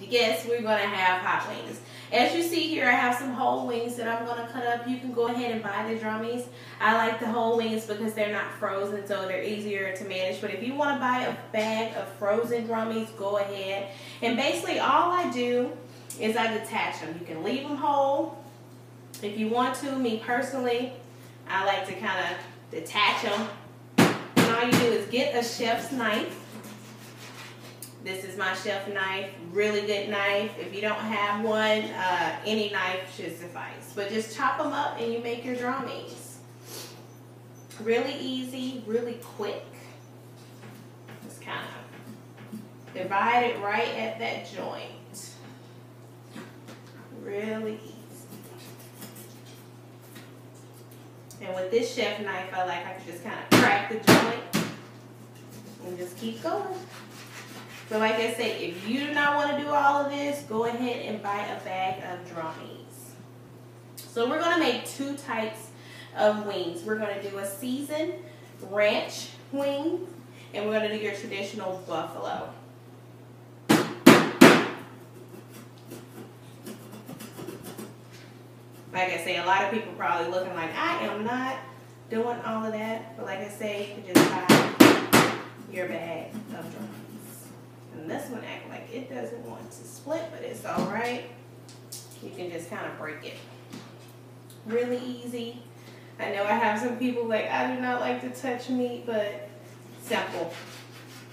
yes, we're going to have hot wings. As you see here, I have some whole wings that I'm going to cut up. You can go ahead and buy the drummies. I like the whole wings because they're not frozen, so they're easier to manage. But if you want to buy a bag of frozen drummies, go ahead. And basically all I do is I detach them. You can leave them whole if you want to. Me personally, I like to kind of detach them. And all you do is get a chef's knife. This is my chef knife, really good knife. If you don't have one, any knife should suffice. But just chop them up and you make your drummies. Really easy, really quick. Just kind of divide it right at that joint. Really easy. And with this chef knife, I can just kind of crack the joint and just keep going. So like I said, if you do not want to do all of this, go ahead and buy a bag of drummies. So we're going to make two types of wings. We're going to do a seasoned ranch wing, and we're going to do your traditional buffalo. Like I say, a lot of people probably looking like, I am not doing all of that. But like I say, you can just buy your bag of drummies. And this one acts like it doesn't want to split, but it's all right. You can just kind of break it. Really easy. I know I have some people like, I do not like to touch meat, but simple.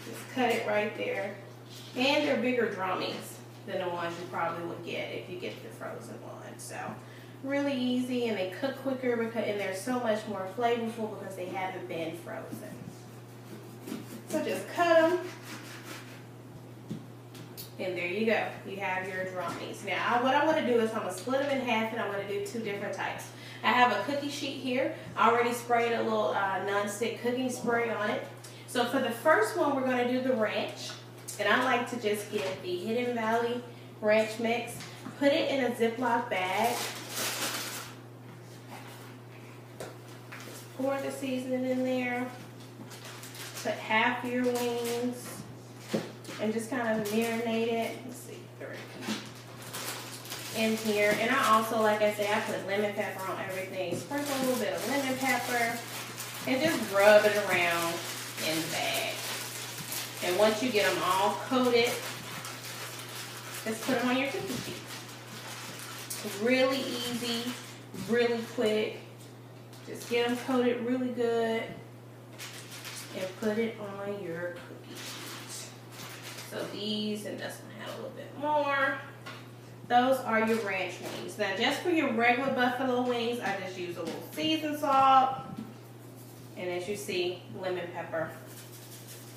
Just cut it right there. And they're bigger drummies than the ones you probably would get if you get the frozen ones. So really easy, and they cook quicker and they're so much more flavorful because they haven't been frozen. So just cut them. And there you go. You have your drummies. Now, what I'm going to do is I'm going to split them in half, and I'm going to do two different types. I have a cookie sheet here. I already sprayed a little non-stick cooking spray on it. So for the first one, we're going to do the ranch. And I like to just get the Hidden Valley ranch mix. Put it in a Ziploc bag. Just pour the seasoning in there. Put half your wings. And just kind of marinate it. Let's see, 3 in here. And I also, like I say, I put lemon pepper on everything. Sprinkle a little bit of lemon pepper and just rub it around in the bag. And once you get them all coated, just put them on your cookie sheet. Really easy, really quick. Just get them coated really good and put it on your cookie sheet. So these, and this one had a little bit more. Those are your ranch wings. Now just for your regular buffalo wings, I just use a little seasoned salt. And as you see, lemon pepper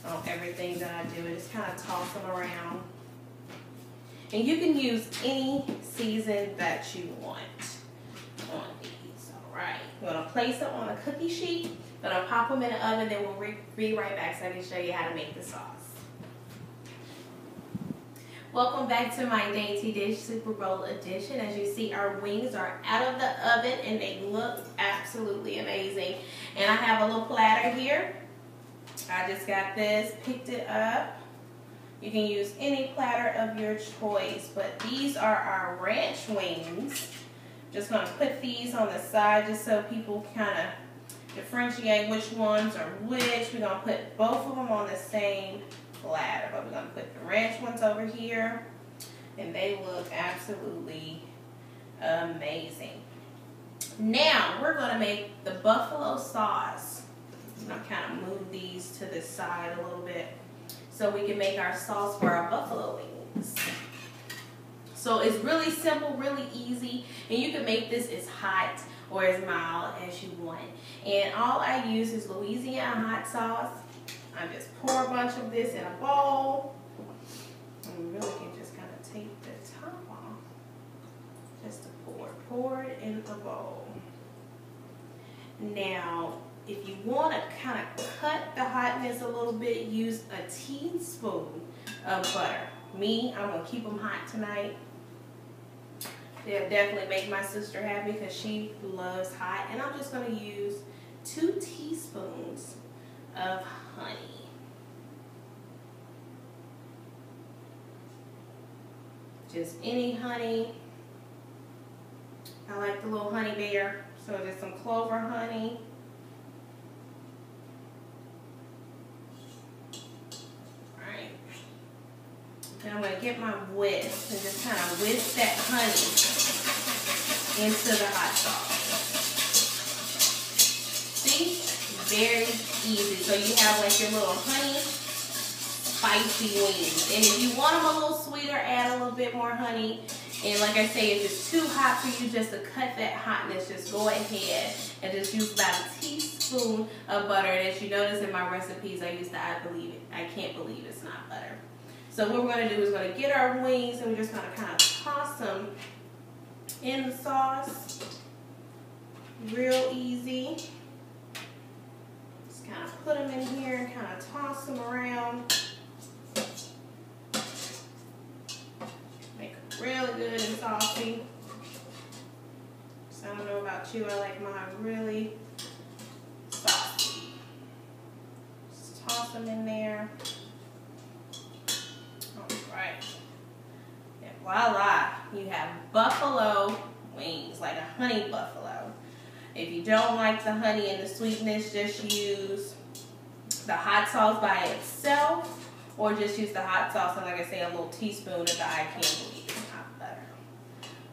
on everything that I do. I just kind of toss them around. And you can use any season that you want on these. Alright. I'm going to place them on a cookie sheet. I'm going to pop them in the oven, then we'll be right back so I can show you how to make the sauce. Welcome back to my Dainty Dish Super Bowl edition. As you see, our wings are out of the oven and they look absolutely amazing. And I have a little platter here. I just got this, picked it up. You can use any platter of your choice, but these are our ranch wings. Just going to put these on the side just so people kind of differentiate which ones are which. We're going to put both of them on the same platter, but we're going to put the ranch ones over here, and they look absolutely amazing. Now we're going to make the buffalo sauce. I'm going to kind of move these to the side a little bit so we can make our sauce for our buffalo wings. So it's really simple, really easy, and you can make this as hot or as mild as you want. And all I use is Louisiana hot sauce. I just pour a bunch of this in a bowl. And we really can just kind of take the top off. Just to pour it in a bowl. Now, if you want to kind of cut the hotness a little bit, use a teaspoon of butter. Me, I'm going to keep them hot tonight. They'll definitely make my sister happy because she loves hot. And I'm just going to use 2 teaspoons of honey. just any honey. I like the little honey bear, so just some clover honey. Alright. Now I'm going to get my whisk and just kind of whisk that honey into the hot sauce. See? Very easy. So you have like your little honey spicy wings. And if you want them a little sweeter, add a little bit more honey. And like I say, if it's too hot for you just to cut that hotness, just go ahead and just use about a teaspoon of butter. And as you notice in my recipes, I use the I can't believe it's not butter. So what we're going to do is going to get our wings and we're just going to kind of toss them in the sauce. Real easy. Just kind of put them in here and kind of toss them around. Really good and saucy. So I don't know about you, I like mine really saucy. Just toss them in there. Alright. And voila, you have buffalo wings, like a honey buffalo. If you don't like the honey and the sweetness, just use the hot sauce by itself, or just use the hot sauce and, like I say, a little teaspoon of the I can't believe it's not butter.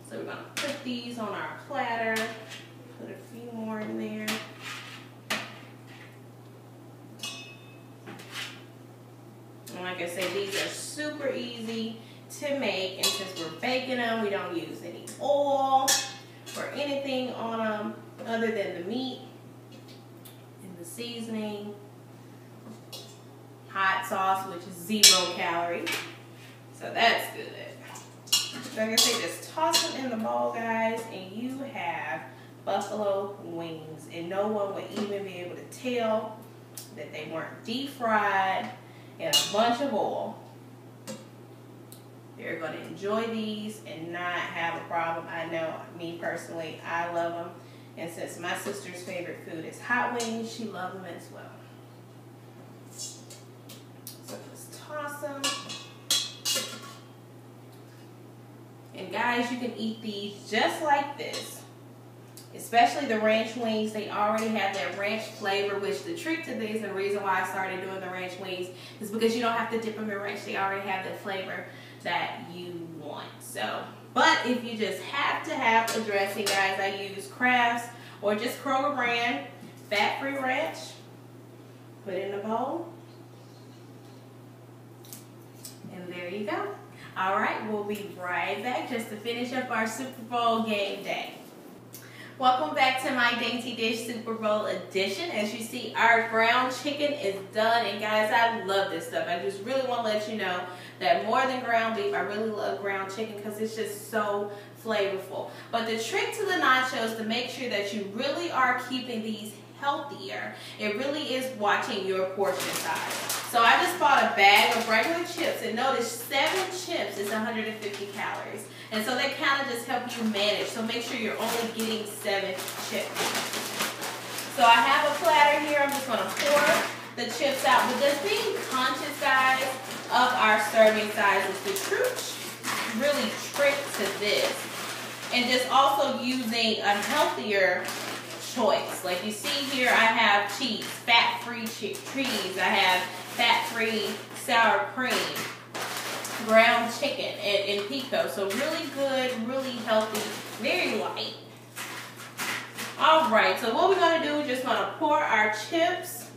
So we're going to put these on our platter. Put a few more in there. And like I say, these are super easy to make. And since we're baking them, we don't use any oil or anything on them other than the meat and the seasoning. Hot sauce, which is 0 calories. So that's good. Like I say, just toss them in the bowl, guys, and you have buffalo wings. And no one would even be able to tell that they weren't deep fried in a bunch of oil. They're going to enjoy these and not have a problem. I know, me personally, I love them. And since my sister's favorite food is hot wings, she loves them as well. So just toss them. And guys, you can eat these just like this. Especially the ranch wings, they already have that ranch flavor, which the trick to these and the reason why I started doing the ranch wings is because you don't have to dip them in ranch. They already have the flavor that you want. So, but if you just have to have a dressing, guys, I use Kraft's or just Kroger brand fat-free ranch. Put it in a bowl. And there you go. All right, we'll be right back just to finish up our Super Bowl game day. Welcome back to my Dainty Dish Super Bowl edition. As you see, our ground chicken is done. And guys, I love this stuff. I just really want to let you know that more than ground beef, I really love ground chicken because it's just so flavorful. But the trick to the nachos to make sure that you really are keeping these healthier, it really is watching your portion size. So I just bought a bag of regular chips, and notice 7 chips is 150 calories. And so they kind of just help you manage. So make sure you're only getting 7 chips. So I have a platter here. I'm just going to pour the chips out. But just being conscious, guys, of our serving sizes. The true really trick to this. And just also using a healthier choice. Like you see here, I have cheese, fat-free cheese. I have fat-free sour cream, ground chicken, and pico. So really good, really healthy, very light. All right, so what we're going to do is just going to pour our chips,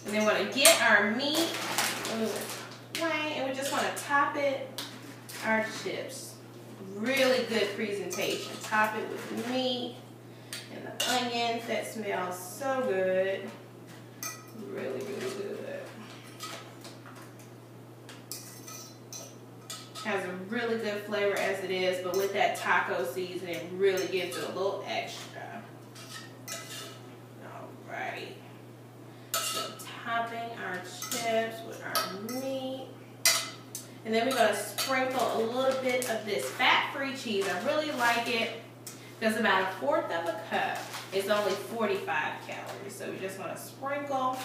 and then we're going to get our meat, and we're just going to top it, our chips. Really good presentation. Top it with meat and the onions. That smells so good. Really, really good. Has a really good flavor as it is, but with that taco seasoning, it really gives it a little extra. Alright. So topping our chips with our meat. And then we're going to sprinkle a little bit of this fat-free cheese. I really like it because about 1/4 of a cup is only 45 calories. So we just want to sprinkle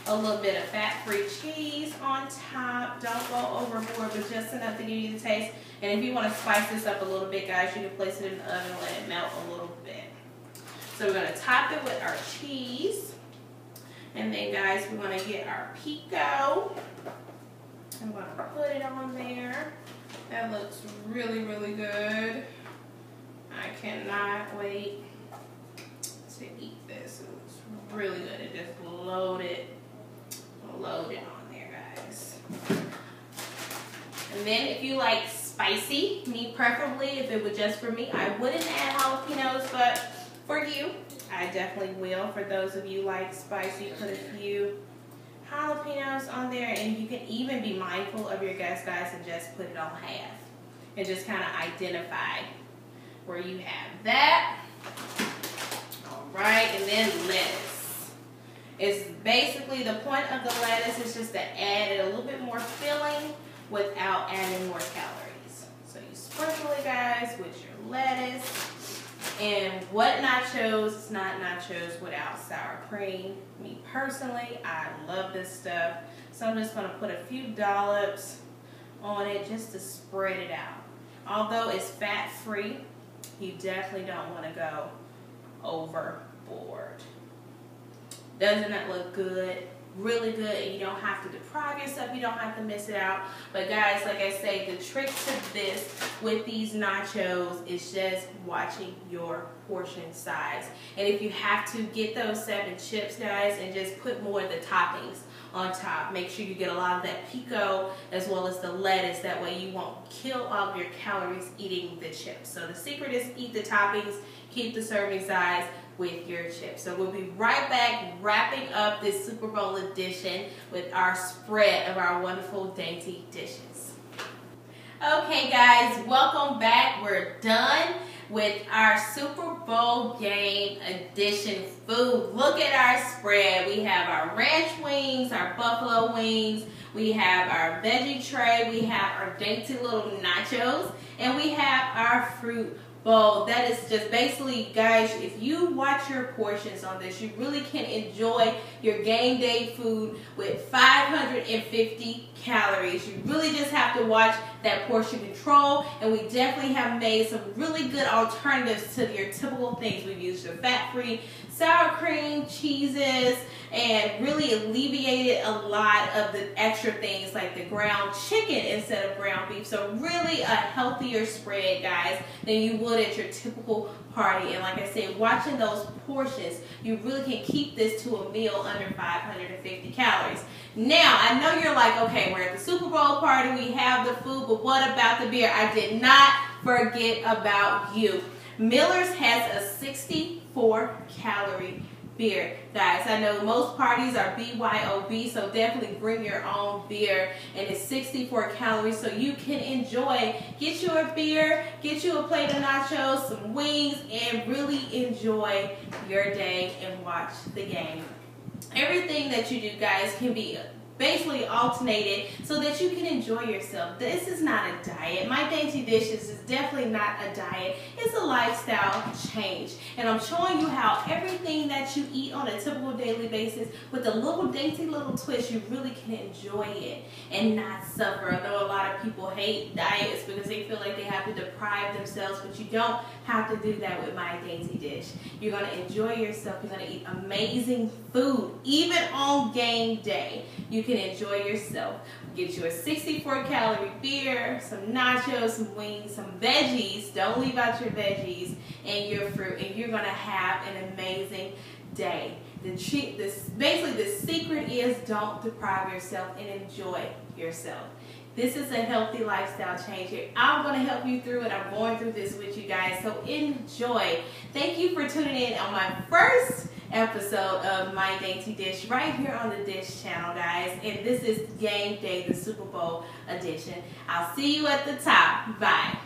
a little bit of fat-free cheese on top. Don't go overboard, but just enough to give you the taste. And if you want to spice this up a little bit, guys, you can place it in the oven and let it melt a little bit. So we're going to top it with our cheese. And then, guys, we're going to get our pico. I'm going to put it on there. That looks really, really good. I cannot wait to eat this. It looks really good. It just loaded on there, guys. And then if you like spicy, me preferably, if it was just for me, I wouldn't add jalapenos, but for you, I definitely will. For those of you like spicy, put a few jalapenos on there, and you can even be mindful of your guests, guys, and just put it on half and just kind of identify where you have that. All right, and then lettuce. It's basically, the point of the lettuce is just to add it a little bit more filling without adding more calories. So you sprinkle it, guys, with your lettuce. And what nachos is not nachos without sour cream? Me personally, I love this stuff. So I'm just going to put a few dollops on it just to spread it out. Although it's fat-free, you definitely don't want to go overboard. Doesn't that look good? Really good, and you don't have to deprive yourself, you don't have to miss it out. But guys, like I say, the trick to this with these nachos is just watching your portion size. And if you have to, get those 7 chips, guys, and just put more of the toppings on top. Make sure you get a lot of that pico as well as the lettuce. That way you won't kill all of your calories eating the chips. So the secret is eat the toppings, keep the serving size with your chips. So we'll be right back wrapping up this Super Bowl edition with our spread of our wonderful dainty dishes. Okay guys, welcome back. We're done with our Super Bowl game edition food. Look at our spread. We have our ranch wings, our buffalo wings, we have our veggie tray, we have our dainty little nachos, and we have our fruit bowl. That is just basically, guys, if you watch your portions on this, you really can enjoy your game day food with 550 calories. You really just have to watch that portion control, and we definitely have made some really good alternatives to your typical things. We've used your fat-free sour cream, cheeses, and really alleviated a lot of the extra things like the ground chicken instead of ground beef. So really a healthier spread, guys, than you would at your typical party. And like I said, watching those portions, you really can keep this to a meal under 550 calories. Now, I know you're like, okay, we're at the Super Bowl party, we have the food, but what about the beer? I did not forget about you. Miller's has a 64 calorie beer. Guys, I know most parties are BYOB, so definitely bring your own beer, and it's 64 calories, so you can enjoy. Get you a beer, get you a plate of nachos, some wings, and really enjoy your day and watch the game. Everything that you do, guys, can be basically alternated so that you can enjoy yourself. This is not a diet. My Dainty Dishes is definitely not a diet. It's a lifestyle change. And I'm showing you how everything that you eat on a typical daily basis with a little dainty little twist, you really can enjoy it and not suffer. I know a lot of people hate diets because they feel like they have to deprive themselves, but you don't have to do that with My Dainty Dish. You're going to enjoy yourself. You're going to eat amazing food. Even on game day, you can enjoy yourself. Get you a 64 calorie beer, some nachos, some wings, some veggies. Don't leave out your veggies and your fruit, and you're going to have an amazing day. Basically, the secret is don't deprive yourself and enjoy yourself. This is a healthy lifestyle change here. I'm going to help you through it. I'm going through this with you guys, so enjoy. Thank you for tuning in on my first episode of My Dainty Dish right here on the Dish channel, guys. And this is Game Day, the Super Bowl edition. I'll see you at the top. Bye.